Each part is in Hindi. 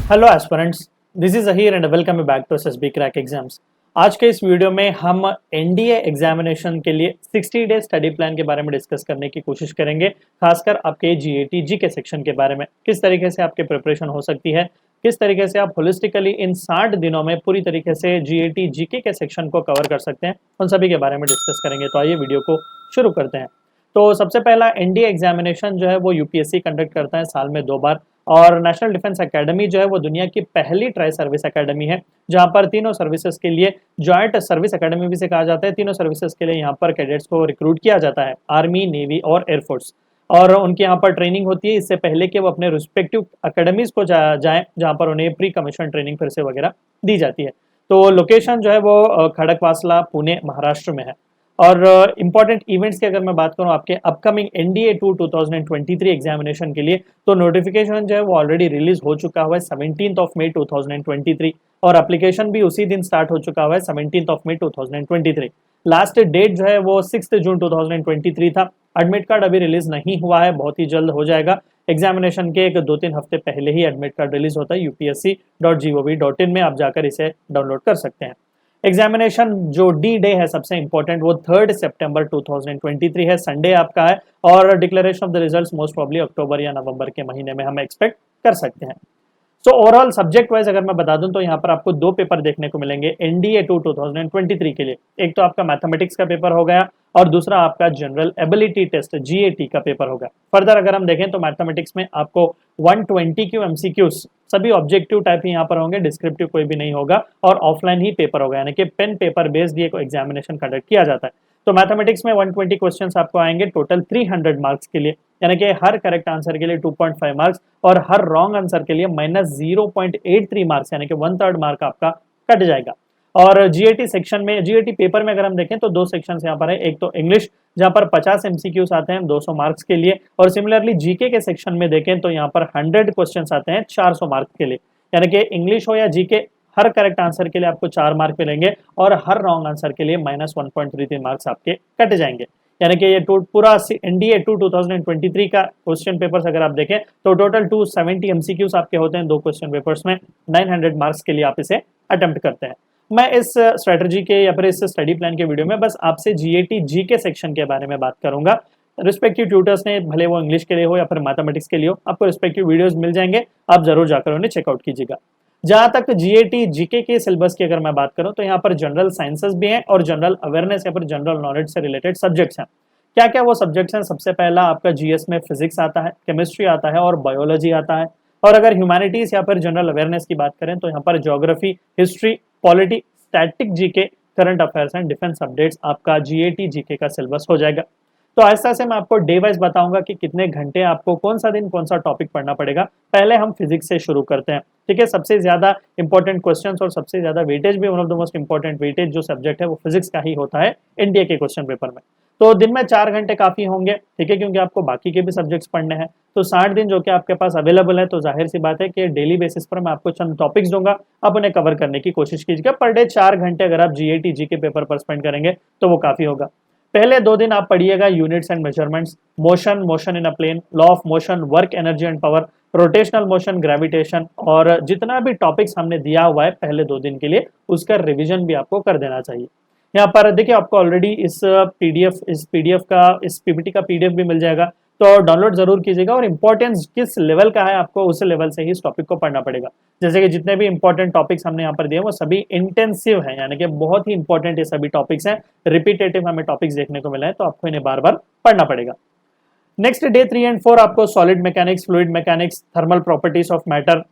Hello aspirants, this is Ahir and welcome back to SSB crack exams. आज के इस वीडियो में हम एनडीए एग्जामिनेशन के लिए 60 डे स्टडी प्लान के बारे में डिस्कस करने की कोशिश करेंगे। खासकर आपके जीएटी जी के सेक्शन के बारे में किस तरीके से आपकी प्रिपरेशन हो सकती है, किस तरीके से आप होलिस्टिकली इन 60 दिनों में पूरी तरीके से जीएटी जीके के सेक्शन को कवर कर सकते हैं, उन सभी के बारे में डिस्कस करेंगे। तो आइए वीडियो को शुरू करते हैं। तो सबसे पहला एनडीए एग्जामिनेशन जो है वो यूपीएससी कंडक्ट करता है साल में 2 बार, और नेशनल डिफेंस एकेडमी जो है वो दुनिया की पहली ट्राई सर्विस एकेडमी है, जहां पर तीनों सर्विसेज के लिए जॉइंट सर्विस एकेडमी भी से कहा जाता है। तीनों सर्विसेज के लिए यहाँ पर कैडेट्स को रिक्रूट किया जाता है, आर्मी, नेवी और एयरफोर्स, और उनके यहाँ पर ट्रेनिंग होती है इससे पहले कि वो अपने रिस्पेक्टिव अकेडमीज को जाएं, जहाँ पर उन्हें प्री कमीशन ट्रेनिंग फिर से वगैरह दी जाती है। तो लोकेशन जो है वो खड़कवासला, पुणे, महाराष्ट्र में है। और इंपॉर्टेंट इवेंट्स की अगर मैं बात करूं आपके अपकमिंग एनडीए 2023 एग्जामिनेशन के लिए, तो नोटिफिकेशन जो है वो ऑलरेडी रिलीज हो चुका हुआ है 17 मई 2023, और एप्लीकेशन भी उसी दिन स्टार्ट हो चुका हुआ है 17 मई 2023। लास्ट डेट जो है वो 6 जून 2023 था। एडमिट कार्ड अभी रिलीज नहीं हुआ है, बहुत ही जल्द हो जाएगा। एग्जामिनेशन के 2-3 हफ्ते पहले ही एडमिट कार्ड रिलीज होता है। upsc.gov.in में आप जाकर इसे डाउनलोड कर सकते हैं। एग्जामिनेशन जो डी डे है सबसे इंपॉर्टेंट, वो 3 सितंबर 2023 है, संडे आपका है, और declaration of the results most probably October या नवंबर के महीने में हम एक्सपेक्ट कर सकते हैं। सो ओवरऑल सब्जेक्ट वाइज अगर मैं बता दूं तो यहाँ पर आपको 2 पेपर देखने को मिलेंगे एनडीए 2023 के लिए। एक तो आपका मैथमेटिक्स का पेपर हो गया, और दूसरा आपका जनरल एबिलिटी टेस्ट जीएटी का पेपर होगा। फर्दर अगर हम देखें तो मैथमेटिक्स में आपको 120 क्यू एमसीक्यूज, सभी ऑब्जेक्टिव टाइप ही यहाँ पर होंगे, डिस्क्रिप्टिव कोई भी नहीं होगा, और ऑफलाइन ही पेपर होगा, यानी कि पेन पेपर बेस्ड ये एग्जामिनेशन कंडक्ट किया जाता है। तो मैथमेटिक्स में 120 क्वेश्चंस आपको आएंगे टोटल 300 मार्क्स के लिए, यानी कि हर करेक्ट आंसर के लिए 2.5 मार्क्स, और हर रॉन्ग आंसर के लिए -0.83 मार्क्स, यानी कि 1/3 मार्क आपका कट जाएगा। और जीएटी सेक्शन में, जीएटी पेपर में अगर हम देखें तो 2 सेक्शन यहाँ पर है। एक तो इंग्लिश, जहाँ पर 50 एमसीक्यूज आते हैं 200 मार्क्स के लिए, और सिमिलरली जीके के सेक्शन में देखें तो यहाँ पर 100 क्वेश्चंस आते हैं 400 मार्क्स के लिए, यानी कि इंग्लिश हो या जीके, हर करेक्ट आंसर के लिए आपको 4 मार्क मिलेंगे, और हर रॉन्ग आंसर के लिए -1.33 मार्क्स आपके कट जाएंगे। यानी कि ये पूरा एनडीए 2023 का क्वेश्चन पेपर्स अगर आप देखें तो टोटल 270 एमसीक्यूज आपके होते हैं 2 क्वेश्चन पेपर्स में। 900 मार्क्स के लिए आप इसे अटेम्प्ट करते हैं। मैं इस स्ट्रेटजी के या फिर इस स्टडी प्लान के वीडियो में बस आपसे जीएटी जी के सेक्शन के बारे में बात करूंगा। रिस्पेक्टिव ट्यूटर्स ने, भले वो इंग्लिश के लिए हो या फिर मैथमेटिक्स के लिए हो, आपको रिस्पेक्टिव वीडियोस मिल जाएंगे, आप जरूर जाकर उन्हें चेकआउट कीजिएगा। जहां तक जीएटी जीके के सिलेबस की अगर मैं बात करूं तो यहाँ पर जनरल साइंसेस भी हैं, और जनरल अवेयरनेस या फिर जनरल नॉलेज से रिलेटेड सब्जेक्ट्स हैं। क्या क्या वो सब्जेक्ट्स हैं? सबसे पहला आपका जीएस में फिजिक्स आता है, केमिस्ट्री आता है, और बायोलॉजी आता है। और अगर ह्यूमैनिटीज या फिर जनरल अवेयरनेस की बात करें तो यहाँ पर geography, history, polity, static GK, current affairs and defence updates आपका जीएटी जीके का सिलेबस हो जाएगा। तो ऐसा से मैं आपको डे वाइज बताऊंगा कि कितने घंटे आपको कौन सा दिन कौन सा टॉपिक पढ़ना पड़ेगा। पहले हम फिजिक्स से शुरू करते हैं, ठीक है। सबसे ज्यादा इंपॉर्टेंट क्वेश्चंस और सबसे ज्यादा वेटेज भी, one of the most important weightage जो सब्जेक्ट है वो फिजिक्स का ही होता है एनडीए के क्वेश्चन पेपर में। तो दिन में 4 घंटे काफी होंगे, ठीक है, क्योंकि आपको बाकी के भी सब्जेक्ट्स पढ़ने हैं। तो 60 दिन जो कि आपके पास अवेलेबल है, तो जाहिर सी बात है कि डेली बेसिस पर मैं आपको चंद टॉपिक्स दूंगा, आप उन्हें कवर करने की कोशिश कीजिएगा। पर डे 4 घंटे अगर आप जीएटी जी के पेपर पर स्पेंड करेंगे तो वो काफी होगा। पहले 2 दिन आप पढ़िएगा units and measurements, motion in a plane, law of motion, work, energy and power, rotational motion, gravitation, और जितना भी टॉपिक्स हमने दिया हुआ है पहले 2 दिन के लिए उसका रिवीजन भी आपको कर देना चाहिए। यहाँ पर देखिए आपको ऑलरेडी इस पीपीटी का पीडीएफ भी मिल जाएगा, तो डाउनलोड जरूर कीजिएगा। और इंपॉर्टेंस किस लेवल का है आपको उस लेवल से ही इस टॉपिक को पढ़ना पड़ेगा। जैसे कि जितने भी इंपॉर्टेंट टॉपिक्स हमने यहाँ पर दिए वो सभी इंटेंसिव हैं, यानी कि बहुत ही इंपॉर्टेंट ये सभी टॉपिक्स हैं। रिपीटेटिव हमें टॉपिक्स देखने को मिला है, तो आपको इन्हें बार बार पढ़ना पड़ेगा। नेक्स्ट डे 3 एंड 4 आपको solid mechanics, fluid mechanics, thermal properties of matter,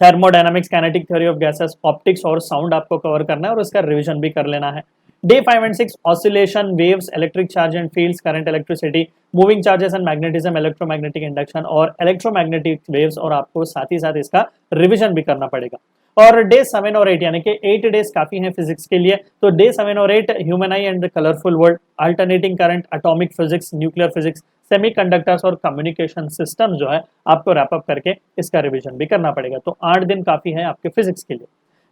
thermodynamics, kinetic theory of gases, optics और साउंड आपको कवर करना है, और इसका रिवीजन भी कर लेना है। Day 5 and 6 oscillation, waves, electric charge and fields, current, electricity, moving charges and magnetism, electromagnetic induction और इलेक्ट्रोमैग्नेटिक वेव्स, और आपको साथ ही साथ इसका रिवीजन भी करना पड़ेगा। और डे 7 और 8 यानी कि 8 डेज काफी हैं फिजिक्स के लिए। तो डे 7 और 8 human I and the colourful world, alternating current, atomic physics, nuclear physics, semiconductors और कम्युनिकेशन सिस्टम जो है आपको रैप अप करके इसका रिवीजन भी करना पड़ेगा। तो 8 दिन काफी है आपके फिजिक्स के लिए।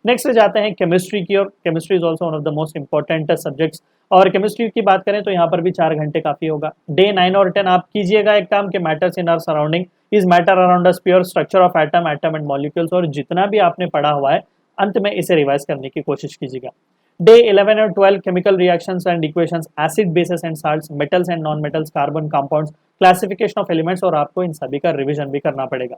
नेक्स्ट जाते हैं केमिस्ट्री की, और chemistry is also one of the most important subjects. और केमिस्ट्री की बात करें तो यहाँ पर भी 4 घंटे काफी होगा। डे 9 और 10 आप कीजिएगा एक काम के matters in our surrounding is matter around us, pure structure of atom, atom and molecules, और जितना भी आपने पढ़ा हुआ है अंत में इसे रिवाइज करने की कोशिश कीजिएगा। डे 11 और 12 chemical reactions and equations, acid basis and salts, metals and non metals, carbon compounds, classification of elements, और आपको इन सभी का रिवीजन भी करना पड़ेगा।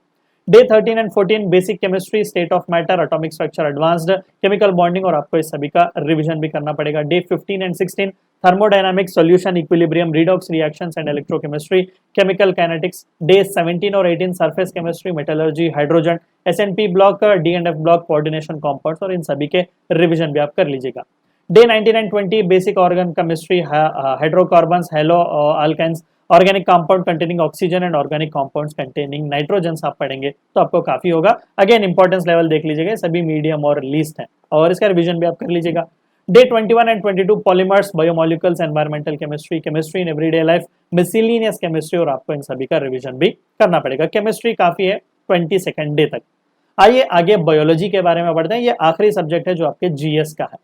Day 13 and 14 basic chemistry, state of matter, atomic structure, advanced chemical bonding, और आपको इस सभी का रिवीजन भी करना पड़ेगा। Day 15 and 16 thermodynamics, solution, equilibrium, redox reactions and electrochemistry, chemical kinetics. Day 17 और 18 surface chemistry, metallurgy, hydrogen, s and p block, d and f block, coordination compounds, और इन सभी के रिवीजन भी आप कर लीजिएगा। Day 19 and 20 basic organic chemistry, hydrocarbons, haloalkanes, organic compound containing oxygen and organic compounds containing nitrogen आप पढ़ेंगे तो आपको काफी होगा। अगेन इंपॉर्टेंस लेवल देख लीजिएगा, सभी मीडियम और लीस्ट हैं, और इसका रिवीजन भी आप कर लीजिएगा। Day 21 and 22 polymers, biomolecules, environmental chemistry, chemistry in everyday life, miscellaneous chemistry, और आपको इन सभी का रिवीजन भी करना पड़ेगा। केमिस्ट्री काफी है 22nd डे तक। आइए आगे बायोलॉजी के बारे में पढ़ते हैं, ये आखिरी सब्जेक्ट है जो आपके जीएस का है।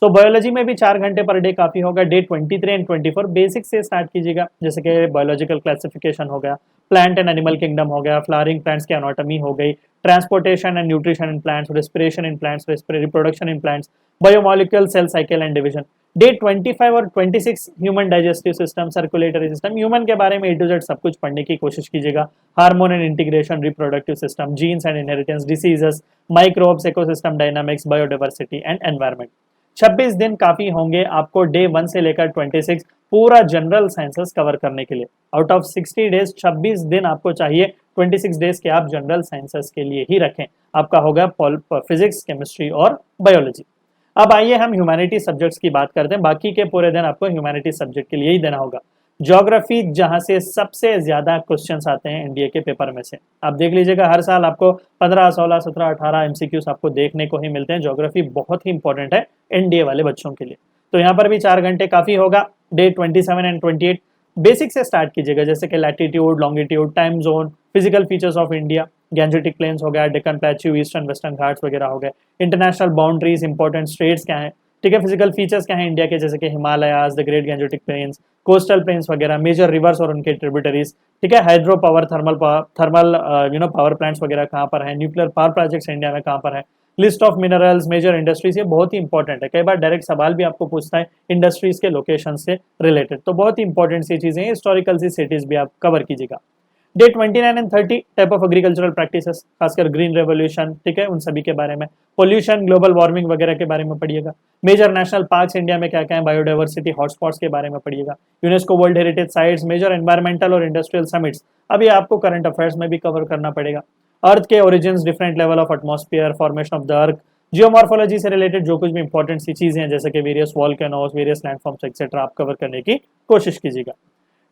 तो बायोलॉजी में भी 4 घंटे पर डे काफी होगा। डे 23 एंड 24 बेसिक से स्टार्ट कीजिएगा, जैसे कि बायोलॉजिकल क्लासिफिकेशन हो गया, प्लांट एंड एनिमल किंगडम हो गया, फ्लावरिंग प्लांट्स की एनाटॉमी हो गई, transportation and nutrition in plants, respiration in plants, reproduction in plants, biomolecule, cell cycle and division. Day 25 और 26 human digestive system, circulatory system, human के बारे में A to Z सब कुछ पढ़ने की कोशिश कीजिएगा। Hormone and integration, reproductive system, genes and inheritance, diseases, microbes, ecosystem dynamics, biodiversity and environment. 26 दिन काफी होंगे आपको डे 1 से लेकर 26 पूरा जनरल साइंसेस कवर करने के लिए। आउट ऑफ 60 डेज 26 दिन आपको चाहिए, 26 डेज के आप जनरल साइंसेस के लिए ही रखें। आपका होगा फिजिक्स, केमिस्ट्री और बायोलॉजी। अब आइए हम ह्यूमैनिटी सब्जेक्ट्स की बात करते हैं। बाकी के पूरे दिन आपको ह्यूमैनिटी सब्जेक्ट के लिए ही देना होगा। ज्योग्राफी, जहां से सबसे ज्यादा क्वेश्चंस आते हैं एनडीए के पेपर में से, आप देख लीजिएगा हर साल आपको 15, 16, 17, 18 एमसीक्यूज आपको देखने को ही मिलते हैं। ज्योग्राफी बहुत ही इंपॉर्टेंट है एनडीए वाले बच्चों के लिए। तो यहाँ पर भी 4 घंटे काफी होगा। डे 27 एंड 28 बेसिक से स्टार्ट कीजिएगा, जैसे कि latitude, longitude, time zone, physical features of India, Gangetic plains हो गया, Deccan plateau, eastern western Ghats वगैरह हो गए, इंटरनेशनल बाउंड्रीज, इंपॉर्टेंट स्टेट्स क्या है, ठीक है, फिजिकल फीचर्स क्या है इंडिया के, जैसे कि Himalayas, the great Gangetic plains, coastal planes वगैरह, मेजर रिवर्स और उनके ट्रिब्यूटरीज, ठीक है, hydro power, thermal power plants वगैरह कहाँ पर है, न्यूक्लियर पावर प्रोजेक्ट्स इंडिया में कहाँ पर है, list of minerals, major industries, ये बहुत ही इंपॉर्टेंट है। कई बार डायरेक्ट सवाल भी आपको पूछता है इंडस्ट्रीज के लोकेशन से रिलेटेड, तो बहुत ही इंपॉर्टेंट सी चीजें हैं। हिस्टोरिकल सी सिटीज भी आप कवर कीजिएगा। Day 29 and 30 type of agricultural practices, खासकर ग्रीन रेवोल्यूशन, ठीक है, उन सभी के बारे में, पोल्यूशन, ग्लोबल वार्मिंग वगैरह के बारे में पढ़िएगा। मेजर नेशनल पार्क्स इंडिया में क्या क्या है, बायोडाइवर्सिटी, हॉटस्पॉट्स के बारे में पढ़िएगा। UNESCO world heritage sites, major environmental और इंडस्ट्रियल समिट्स, अभी आपको करंट अफेयर्स में भी कवर करना पड़ेगा। अर्थ के origins, different level of atmosphere, formation of the earth, geomorphology से रिलेटेड जो कुछ भी इंपॉर्टेंट सी चीजें हैं, जैसे कि various volcanoes, various landforms etcetera, आप कवर करने की कोशिश कीजिएगा।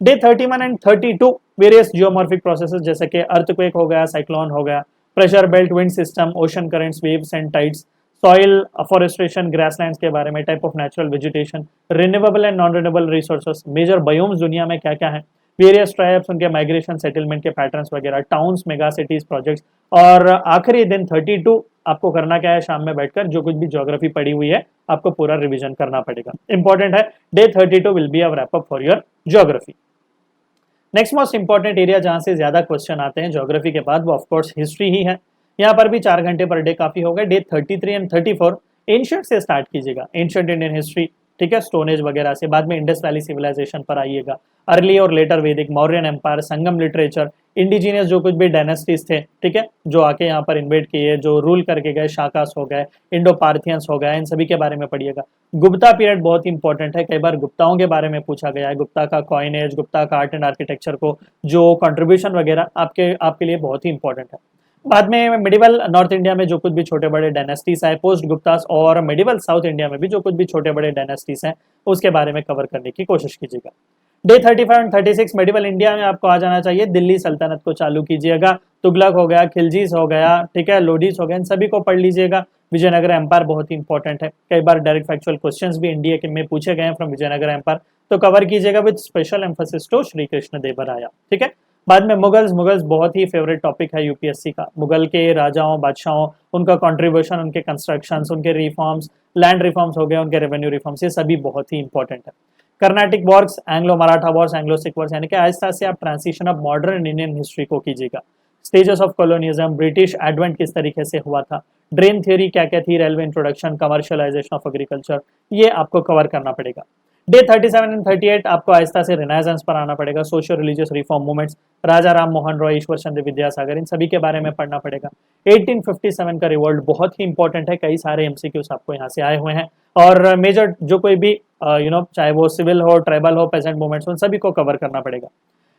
Day 31 and 32 various geomorphic processes, जैसे कि अर्थक्वेक हो गया, साइक्लोन हो गया, pressure belt, wind system, ocean currents, waves and tides, soil, afforestation, grasslands के बारे में, type of natural vegetation, renewable and non renewable resources, major biomes दुनिया में क्या क्या है, वेरियस ट्राइब्स, उनके माइग्रेशन, सेटलमेंट के पैटर्न्स वगैरह, टाउन्स, मेगा सिटीज, प्रोजेक्ट्स। और आखिरी दिन 32 आपको करना क्या है, शाम में बैठकर जो कुछ भी ज्योग्राफी पड़ी हुई है आपको पूरा रिवीजन करना पड़ेगा। इंपॉर्टेंट है, day 32 will be a wrap up for your geography. Next most important area जहां से ज्यादा क्वेश्चन आते हैं ज्योग्राफी के बाद, वो ऑफकोर्स हिस्ट्री ही है। यहाँ पर भी 4 घंटे पर डे काफी होगा। डे 33 एंड 34 एंशिएंट से स्टार्ट कीजिएगा, एंशिएंट इंडियन हिस्ट्री, ठीक है, स्टोनेज वगैरह से, बाद में इंडस वैली सिविलाइजेशन पर आइएगा, अर्ली और लेटर वैदिक, मौर्यन एम्पायर, संगम लिटरेचर, इंडिजीनियस जो कुछ भी डायनेस्टीज थे, ठीक है, जो आके यहाँ पर इन्वेट किए, जो रूल करके गए, शाकास हो गए, इंडो पार्थियंस हो गए, इन सभी के बारे में पढ़िएगा। गुप्ता पीरियड बहुत इंपॉर्टेंट है, कई बार गुप्ताओं के बारे में पूछा गया है, गुप्ता का कॉइनेज, गुप्ता का आर्ट एंड आर्किटेक्चर को जो कंट्रीब्यूशन वगैरह आपके लिए बहुत ही इंपॉर्टेंट है। बाद में मिडिवल नॉर्थ इंडिया में जो कुछ भी छोटे बड़े डायनेस्टीज है, पोस्ट गुप्तास, और मिडिवल साउथ इंडिया में भी जो कुछ भी छोटे बड़े डायनेस्टीज हैं उसके बारे में कवर करने की कोशिश कीजिएगा। डे 35 एंड 36 मेडिवल इंडिया में आपको आ जाना चाहिए, दिल्ली सल्तनत को चालू कीजिएगा, तुगलक हो गया, खिलजीस हो गया, ठीक है, लोडीज हो गया, इन सभी को पढ़ लीजिएगा। विजयनगर एम्पायर बहुत ही इंपॉर्टेंट है, कई बार डायरेक्ट फैक्चुअल क्वेश्चंस भी इंडिया के में पूछे गए हैं फ्रॉम विजयनगर एम्पायर, तो कवर कीजिएगा with special emphasis to Shri Krishna Devaraya, ठीक है। बाद में मुगल्स बहुत ही फेवरेट टॉपिक है यूपीएससी का। मुगल के राजाओं बादशाहों, उनका कंट्रीब्यूशन, उनके कंस्ट्रक्शंस, उनके रिफॉर्म्स, लैंड रिफॉर्म्स हो गए, उनके रेवेन्यू रिफॉर्म्स, ये सभी बहुत ही इंपॉर्टेंट है। Carnatic Wars, Anglo Maratha Wars, Anglo Sikh Wars, यानी कि आहिस्ता से आप transition of modern Indian history को कीजिएगा। स्टेजेस ऑफ कॉलोनियज्म, ब्रिटिश एडवेंट किस तरीके से हुआ था, ड्रेन थ्योरी क्या क्या थी, railway introduction, commercialisation of agriculture, ये आपको कवर करना पड़ेगा। डे 37 एंड 38 आपको आहिस्ता से रिनाइजेंस पर आना पड़ेगा, सोशल रिलीजियस रिफॉर्म मूवमेंट्स, राजा राम मोहन रॉय, ईश्वर चंद्र विद्यासागर, इन सभी के बारे में पढ़ना पड़ेगा। 1857 का रिवोल्ट बहुत ही इंपॉर्टेंट है, कई सारे एमसीक्यूज आपको यहाँ से आए हुए हैं, और मेजर जो कोई भी चाहे वो सिविल हो, ट्राइबल हो, पेजेंट मूवमेंट्स, उन सभी को कवर करना पड़ेगा।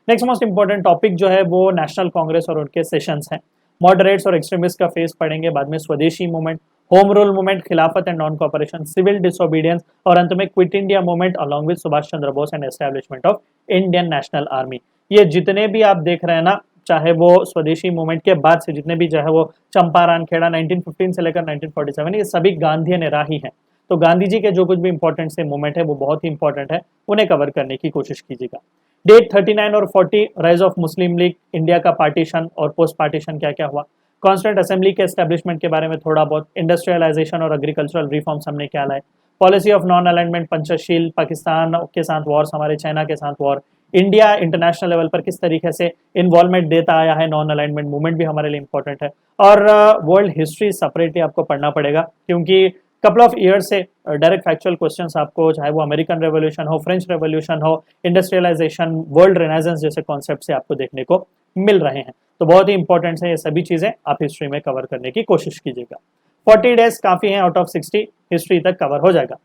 नेक्स्ट मोस्ट इंपॉर्टेंट टॉपिक जो है वो नेशनल कांग्रेस और उनके सेशंस हैं। मॉडरेट्स और एक्सट्रीमिस्ट का फेस पढ़ेंगे, बाद में Swadeshi movement, home rule movement, Khilafat and non cooperation, civil disobedience, और अंत में quit India movement along with Subhash Chandra Bose and establishment of Indian National Army. ये जितने भी आप देख रहे हैं ना, चाहे वो स्वदेशी मूवमेंट के बाद से जितने भी, चाहे वो चंपारण खेड़ा 1915 से लेकर 1947, ये सभी गांधी ने राही हैं। तो गांधी जी के जो कुछ भी इंपॉर्टेंट से मूवमेंट है वो बहुत ही इंपॉर्टेंट है, उन्हें कवर करने की कोशिश कीजिएगा। डेट 39 और 40, rise of Muslim league, India का पार्टीशन और पोस्ट पार्टीशन क्या क्या हुआ, कॉन्स्टिट्यूंट असेंबली के एस्टेब्लिशमेंट के बारे में थोड़ा बहुत, इंडस्ट्रियलाइजेशन और एग्रीकल्चरल रिफॉर्म्स हमने क्या लाए, policy of non alignment, Panchsheel, Pakistan के साथ वॉर्स, हमारे चाइना के साथ वॉर, इंडिया इंटरनेशनल लेवल पर किस तरीके से इन्वॉल्वमेंट देता आया है, नॉन अलाइनमेंट मूवमेंट भी हमारे लिए इंपॉर्टेंट है, और वर्ल्ड हिस्ट्री सेपरेटली आपको पढ़ना पड़ेगा, क्योंकि कपल ऑफ ईयर से डायरेक्ट फैक्चुअल क्वेश्चंस आपको, चाहे वो अमेरिकन रेवोल्यूशन हो, फ्रेंच रेवोल्यूशन हो, इंडस्ट्रियलाइजेशन, वर्ल्ड रेनेसेंस जैसे कॉन्सेप्ट से आपको देखने को मिल रहे हैं। तो बहुत ही इंपॉर्टेंट है, ये सभी चीजें आप हिस्ट्री में कवर करने की कोशिश कीजिएगा। 40 डेज काफी हैं, आउट ऑफ 60 हिस्ट्री तक कवर हो जाएगा।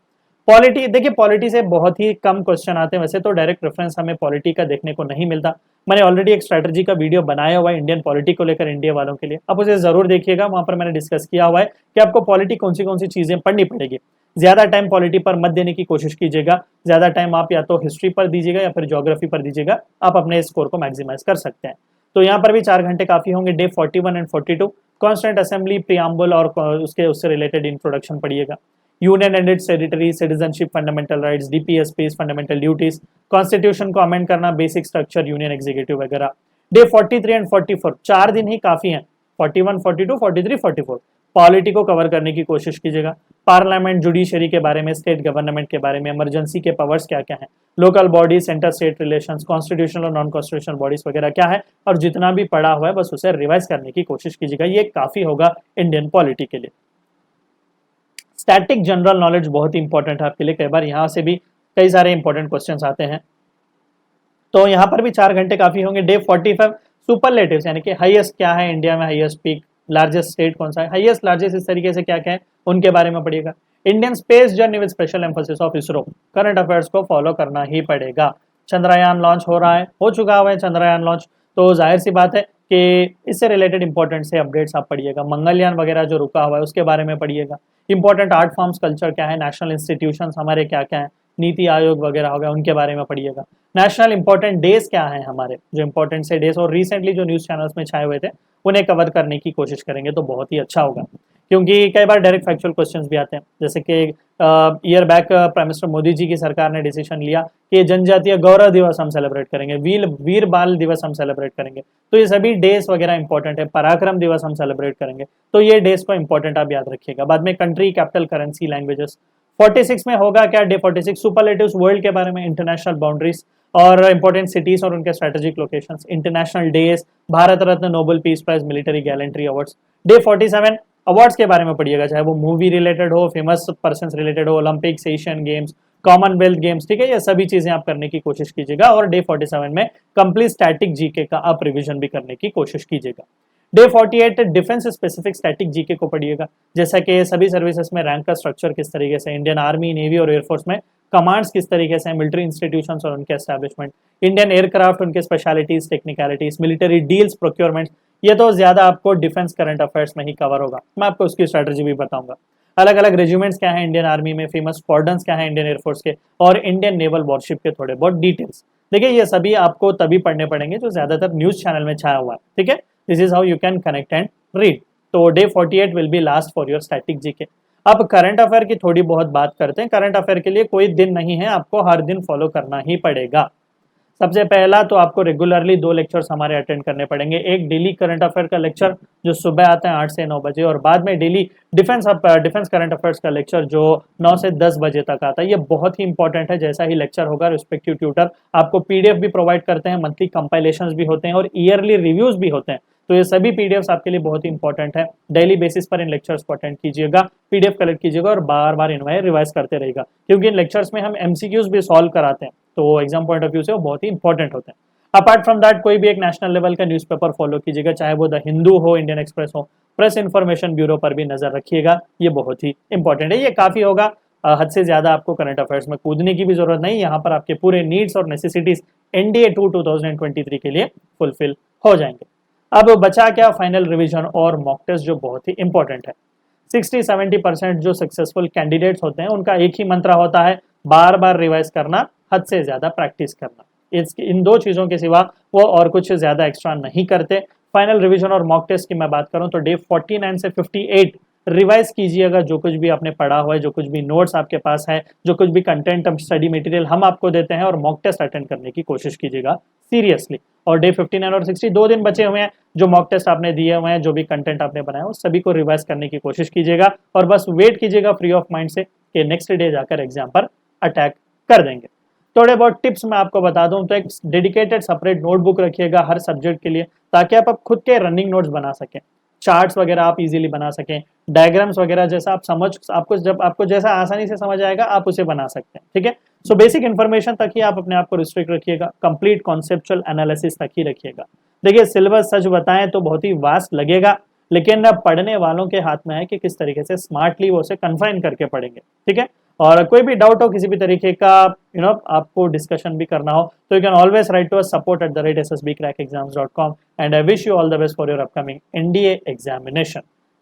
पॉलिटी, देखिए पॉलिटी से बहुत ही कम क्वेश्चन आते हैं, वैसे तो डायरेक्ट रेफरेंस हमें पॉलिटी का देखने को नहीं मिलता। मैंने ऑलरेडी एक स्ट्रेटजी का वीडियो बनाया हुआ है इंडियन पॉलिटी को लेकर, इंडिया वालों के लिए, आप उसे जरूर देखिएगा, वहां पर मैंने डिस्कस किया हुआ है कि आपको पॉलिटी कौन सी चीजें पढ़नी पड़ेगी। ज्यादा टाइम पॉलिटी पर मत देने की कोशिश कीजिएगा, ज्यादा टाइम आप या तो हिस्ट्री पर दीजिएगा या फिर ज्योग्राफी पर दीजिएगा, आप अपने स्कोर को मैक्सिमाइज कर सकते हैं। तो यहाँ पर भी 4 घंटे काफी होंगे। Day 41 and 42, constituent assembly, preamble और उससे रिलेटेड इंट्रोडक्शन पढ़िएगा। Union and it's territory, citizenship, fundamental rights, DPSPs, fundamental duties, constitution को अमेंड करना, बेसिक स्ट्रक्चर, यूनियन एग्जीक्यूटिव वगैरह। डे 43 एंड 44, 4 दिन ही काफी हैं। 41, 42, 43, 44 पॉलिटी को कवर करने की कोशिश कीजिएगा। पार्लियामेंट, जुडिशरी के बारे में, स्टेट गवर्नमेंट के बारे में, इमरजेंसी के पावर्स क्या क्या हैं, local bodies, centre state relations, constitutional और नॉन कॉन्स्टिट्यूशनल बॉडीज वगैरह क्या है, और जितना भी पढ़ा हुआ है बस उसे रिवाइज करने की कोशिश कीजिएगा, ये काफी होगा इंडियन पॉलिटी के लिए। स्टैटिक जनरल नॉलेज बहुत ही इंपॉर्टेंट है आपके लिए, कई बार यहाँ से भी कई सारे इंपॉर्टेंट क्वेश्चंस आते हैं, तो यहाँ पर भी 4 घंटे काफी होंगे। डे 45, सुपरलेटिव्स, यानी कि हाईएस्ट क्या है इंडिया में, हाईएस्ट पीक, लार्जेस्ट स्टेट कौन सा है, हाईएस्ट लार्जेस्ट इस तरीके से क्या क्या है उनके बारे में पढ़िएगा। Indian space journey with special emphasis of ISRO, current affairs को फॉलो करना ही पड़ेगा। चंद्रयान लॉन्च हो रहा है, हो चुका हुआ है चंद्रयान लॉन्च, तो जाहिर सी बात है कि इससे रिलेटेड इंपॉर्टेंट से अपडेट्स आप पढ़िएगा। मंगलयान वगैरह जो रुका हुआ है उसके बारे में पढ़िएगा। इंपॉर्टेंट आर्ट फॉर्म्स, कल्चर क्या है, नेशनल इंस्टीट्यूशंस हमारे क्या क्या है, नीति आयोग वगैरह हो गया, उनके बारे में पढ़िएगा। नेशनल इंपॉर्टेंट डेज क्या है हमारे, जो इंपॉर्टेंट से डेज और रिसेंटली जो न्यूज चैनल्स में छाए हुए थे उन्हें कवर करने की कोशिश करेंगे तो बहुत ही अच्छा होगा, क्योंकि कई बार डायरेक्ट फैक्चुअल क्वेश्चंस भी आते हैं। जैसे कि year back prime minister Modi ji की सरकार ने डिसीजन लिया कि जनजातीय गौरव दिवस हम सेलिब्रेट करेंगे, वीर बाल दिवस हम सेलिब्रेट करेंगे, तो ये सभी डेज वगैरह इंपॉर्टेंट है। पराक्रम दिवस हम सेलिब्रेट करेंगे, तो ये डेज को इंपॉर्टेंट आप याद रखिएगा। बाद में कंट्री, कैपिटल, करेंसी, लैंग्वेजेस। 46 में होगा क्या, डे 46 सुपरलेटिव्स, वर्ल्ड के बारे में, इंटरनेशनल बाउंड्रीज और इंपॉर्टेंट सिटीज और उनके strategic locations, international days, Bharat Ratna, Nobel peace prize, military gallantry awards. Day 47 awards के बारे में पढ़िएगा, चाहे वो मूवी रिलेटेड हो, फेमस पर्सन रिलेटेड हो, Olympics, Asian games, Commonwealth games, ठीक है, ये सभी चीजें आप करने की कोशिश कीजिएगा। और डे 47 में कंप्लीट स्टैटिक जीके का आप रिवीजन भी करने की कोशिश कीजिएगा। Day 48 defence specific static GK को पढ़िएगा, जैसा कि सभी सर्विसेज में रैंक का स्ट्रक्चर किस तरीके से, इंडियन आर्मी, नेवी और एयरफोर्स में कमांड्स किस तरीके से, मिलिट्री इंस्टीट्यूशंस और उनके एस्टैब्लिशमेंट, इंडियन एयरक्राफ्ट, उनके specialities, technicalities, military deals, procurement, ये तो ज्यादा आपको डिफेंस करंट अफेयर्स में ही कवर होगा, मैं आपको उसकी स्ट्रेटजी भी बताऊंगा। अलग अलग रेजिमेंट्स क्या है इंडियन आर्मी में, फेमस स्क्वाड्रंस क्या है इंडियन एयरफोर्स के, और इंडियन नेवल वॉरशिप के थोड़े बहुत डिटेल्स। देखिए ये सभी आपको तभी पढ़ने पड़ेंगे जो ज्यादातर न्यूज चैनल में छाया हुआ है, ठीक है। This is how you can connect and read. तो day 48 will be last for your static GK. अब करंट अफेयर की थोड़ी बहुत बात करते हैं। करंट अफेयर के लिए कोई दिन नहीं है, आपको हर दिन फॉलो करना ही पड़ेगा। सबसे पहला तो आपको रेगुलरली 2 लेक्चर्स हमारे अटेंड करने पड़ेंगे। एक डेली करंट अफेयर का लेक्चर जो सुबह आता है 8 से 9 बजे, और बाद में डेली डिफेंस करंट अफेयर्स का लेक्चर जो 9 से 10 बजे तक आता है। ये बहुत ही इंपॉर्टेंट है। जैसा ही लेक्चर होगा रिस्पेक्टिव ट्यूटर आपको पीडीएफ भी प्रोवाइड करते हैं, मंथली कंपाइलेशंस भी होते हैं और ईयरली रिव्यूज भी होते हैं। तो ये सभी पीडीएफ्स आपके लिए बहुत ही इंपॉर्टेंट है। डेली बेसिस पर इन लेक्चर्स को अटेंड कीजिएगा, पीडीएफ कलेक्ट कीजिएगा और बार बार इन्हें रिवाइज करते रहेगा, क्योंकि इन लेक्चर्स में हम एमसीक्यूज भी सॉल्व कराते हैं, तो एग्जाम पॉइंट ऑफ व्यू से वो बहुत ही इंपॉर्टेंट होते हैं। अपार्ट फ्रॉम दैट कोई भी एक नेशनल लेवल का न्यूज़पेपर फॉलो कीजिएगा, चाहे वो द हिंदू हो, इंडियन एक्सप्रेस हो, प्रेस इन्फॉर्मेशन ब्यूरो पर भी नजर रखिएगा। ये बहुत ही इंपॉर्टेंट है। ये काफी होगा, हद से ज्यादा आपको करंट अफेयर्स में कूदने की भी जरूरत नहीं। यहाँ पर आपके पूरे नीड्स और नेसेसिटीज एनडीए 2023 के लिए फुलफिल हो जाएंगे। अब बचा क्या, फाइनल रिवीजन और मॉक टेस्ट जो बहुत ही इंपॉर्टेंट है। 60-70% जो सक्सेसफुल कैंडिडेट्स होते हैं उनका एक ही मंत्र होता है, बार बार रिवाइज करना, हद से ज्यादा प्रैक्टिस करना। इन 2 चीजों के सिवा वो और कुछ ज्यादा एक्स्ट्रा नहीं करते। फाइनल रिवीजन और मॉक टेस्ट की मैं बात करूं तो डे 49 से 58 रिवाइज कीजिएगा जो कुछ भी आपने पढ़ा हुआ है, जो कुछ भी नोट्स आपके पास है, जो कुछ भी कंटेंट स्टडी मटेरियल हम आपको देते हैं, और मॉक टेस्ट अटेंड करने की कोशिश कीजिएगा सीरियसली। और डे 59 और 60 2 दिन बचे हुए हैं, जो मॉक टेस्ट आपने दिए हुए हैं, जो भी कंटेंट आपने बनाया उस सभी को रिवाइज करने की कोशिश कीजिएगा, और बस वेट कीजिएगा फ्री ऑफ माइंड से कि नेक्स्ट डे जाकर एग्जाम पर अटैक कर देंगे। थोड़े बहुत टिप्स मैं आपको बता दूं तो एक डेडिकेटेड सेपरेट नोटबुक रखिएगा हर सब्जेक्ट के लिए, ताकि आप खुद के रनिंग नोट्स बना सकें, चार्ट्स वगैरह आप इजीली बना सकें, डायग्राम्स वगैरह जैसा आपको जैसा आसानी से समझ आएगा आप उसे बना सकते हैं। ठीक है, सो बेसिक इन्फॉर्मेशन तक ही आप अपने आप को रिस्ट्रिक्ट रखिएगा, कंप्लीट कॉन्सेप्चुअल एनालिसिस तक ही रखिएगा। देखिए सिलेबस सच बताएं तो बहुत ही वास्ट लगेगा, लेकिन पढ़ने वालों के हाथ में है कि किस तरीके से स्मार्टली वो उसे कन्फाइन करके पढ़ेंगे। ठीक है, और कोई भी डाउट हो किसी भी तरीके का आपको डिस्कशन भी करना हो तो you can always write to us support@ssbcrackexams.com and I wish you all the best for your upcoming NDA examination.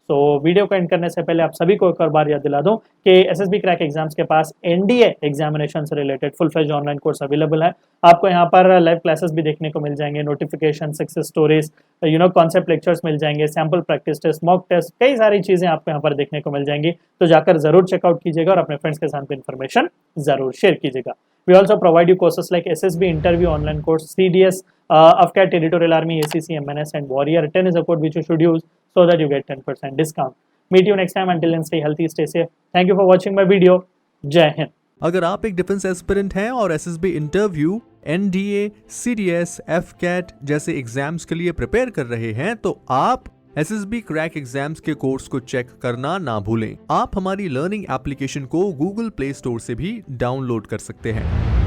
तो वीडियो को एंड करने से पहले आप सभी को एक और बार याद दिला दूं कि एसएसबी क्रैक एग्जाम्स के पास एनडीए एग्जामिनेशन से related full fledge online course available है। आपको यहाँ पर लाइव क्लासेस भी देखने को मिल जाएंगे, notification, success stories, concept lectures मिल जाएंगे, sample practice test, mock test, कई सारी चीजें आपको यहाँ पर देखने को मिल जाएंगी। तो जाकर जरूर चेकआउट कीजिएगा और अपने फ्रेंड्स के साथ इन्फॉर्मेशन जरूर शेयर कीजिएगा। We also provide you courses like SSB interview online course, CDS, AFCAT, Territorial Army, ACC, MNS, and Warrior. 10 is a code which you should use so that you get 10% discount. Meet you next time. Until then, stay healthy, stay safe. Thank you for watching my video. जय हिंद। अगर आप एक डिफेंस एस्पिरेंट हैं और SSB interview, NDA, CDS, AFCAT जैसे एग्जाम्स के लिए प्रिपेयर कर रहे हैं तो आप एसएसबी क्रैक एग्जाम्स के कोर्स को चेक करना ना भूलें। आप हमारी लर्निंग एप्लीकेशन को गूगल प्ले स्टोर से भी डाउनलोड कर सकते हैं।